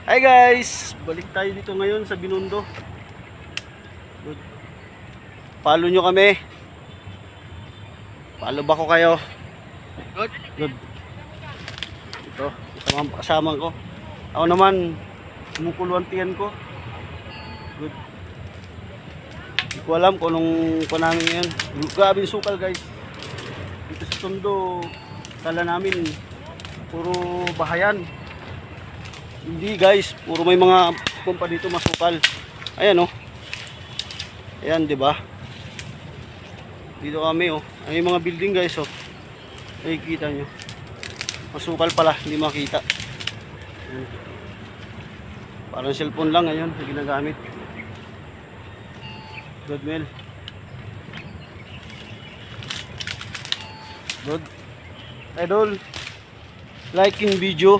Hi guys! Balik tayo dito ngayon sa Binondo. Good. Follow nyo kami. Follow ba ko kayo? Good. Good. Ito, kasama ko. Ako naman, kumukulo ang tiyan ko. Good. Hindi ko alam kung anong pa namin ngayon. Grabe yung sukal guys. Dito sa Tondo, kala namin puro bahayan. Hindi guys, puro may mga kumpa dito masukal. Ayan oh. Ayan, 'di ba? Dito kami oh. Ay mga building guys oh. Nakikita nyo. Masukal pala, hindi makita. Ayan. Parang cellphone lang ngayon na ginagamit. Good Mel. Good. Idol. Like in video.